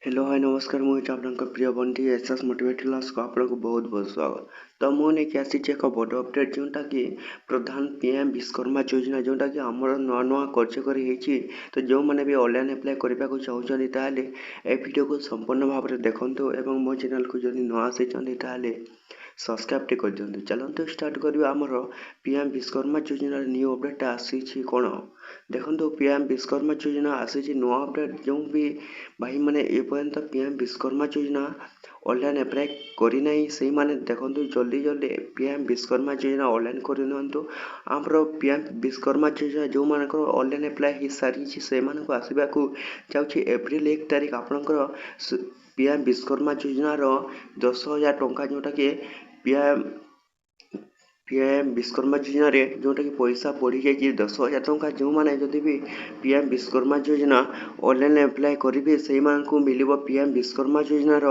Hello hi नमस्कार मुझे आपका प्रिय बंटी एसएस मोटिवेट क्लास को आपको बहुत बहुत स्वागत। तो मुझे नहीं आसी एक बड़ अपडेट जोटा कि प्रधान पीएम विश्वकर्मा योजना जोटा कि आमर नुआ नुआ कार्यकारी तो जो मैंने भी ऑनलाइन अप्लाई करने को चाहते ताले ए वीडियो को संपूर्ण भाव में देखते और मो चैनल को जब नुआ आसी सब्सक्राइब टे कर दिखाते। चलते स्टार्ट करवा आमर पीएम विश्वकर्मा योजना न्यू अपडेट आसी कौन देखो पीएम विश्वकर्मा योजना आसी नुआ अपडेट जो भी भाई मैंने एपर्यंत पीएम विश्वकर्मा योजना ऑनलाइन अप्लाई करना से मैंने देखो जल्दी जल्दी पीएम विश्वकर्मा योजना ऑनलाइन करदिंतु। आमर पीएम विश्वकर्मा योजना जो मान ऑनलाइन अप्लाई हो सारी से आसवाक जाऊँगी एप्रिल 1 तारिख आपंकर पीएम विश्वकर्मा योजनार 10,000 टंका जोटा कि पीएम विश्वकर्मा योजना रे जोटा कि पैसा बढ़ी जाइए 10,000 टंका जो मैंने जदि भी पीएम विश्वकर्मा योजना ऑनलाइन अप्लाई करेंगे से मिल पीएम विश्वकर्मा योजनार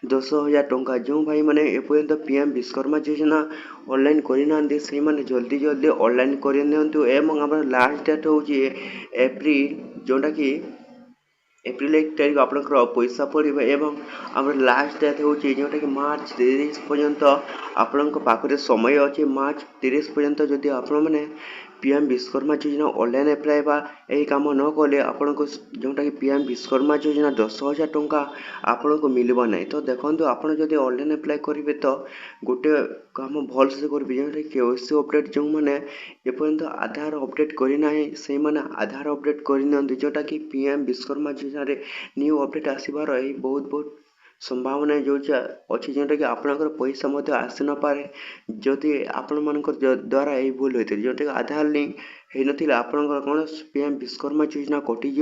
10,000 टंका जो भाई मैंने एपर्यंत पीएम विश्वकर्मा योजना ऑनलाइन करना से जल्दी जल्दी ऑनलाइन कर दिंतु। एवं लास्ट डेट हूँ एप्रिल जोटा कि एप्रिल 1 तारिख आपंकर पैसा पड़े एवं आम लास्ट डेट हूँ जोटा कि मार्च 30 पर्यंत आपण पाखे समय अच्छे मार्च 30 पर्यंत जदि आपण मैंने पीएम विश्वकर्मा योजना ऑनलाइन अप्लाई यही कम न कले आपण को जोटा कि पीएम विश्वकर्मा योजना 10,000 टंका आपण को मिलवा ना। तो देखो आप ऑनलाइन अप्लाई करेंगे तो गोटे कम भल से करेंगे जो केवाईसी अपडेट जो मैंने एपर्यंत आधार अपडेट करना से आधार अपडेट कर जोटा कि पीएम विश्वकर्मा योजना न्यू अपडेट आसबार यही बहुत बहुत संभावना जो अच्छी जोटा कि आपंकर पैसा आसी न पारे जदि आपण मान द्वारा यही भूल होती है जोटा कि आधार लिंक हो ना आपंकर कौन पीएम विश्वकर्मा योजना कटिज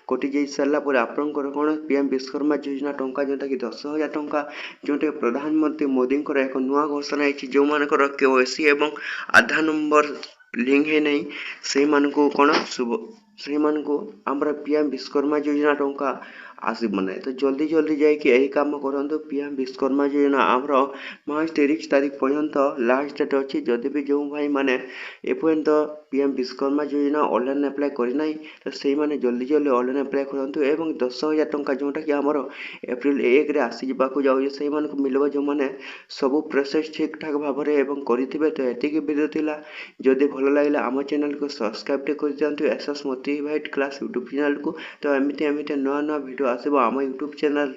कटि जा सारापर आपंकर कौन पीएम विश्वकर्मा योजना टंका जोटा कि 10,000 टंका जोटा प्रधानमंत्री मोदी एक नुआ घोषणा है जो मानकर केवाईसी एवं आधार नंबर लिंक है नहीं से कौन शुभ से आमर पीएम विश्वकर्मा योजना टंका आसब ना। तो जल्दी जल्दी जाकि यही कम करूँ पीएम विश्वकर्मा योजना आमर मार्च 30 तारिख पर्यंत लास्ट डेट अच्छी जदि भी जो भाई मैंने एपर्यंत पीएम विश्वकर्मा योजना ऑनलाइन अप्लाई करना तो से मैंने जल्दी जल्दी ऑनलाइन अप्लाई करूँ एवं 10,000 टंका जोटा कि आमर एप्रिल 1 रे आसवाक जाऊँ से मिल जो मैंने सब प्रोसेस ठीक ठाक भाव में करेंगे। तो ये वीडियो थिला जदि भल लगे आम चैनल को सब्सक्राइब कर दिखाँ SS motivate class YouTube channel को। तो एमती नुआ नुआ वीडियो आसो आम यूट्यूब चैनल।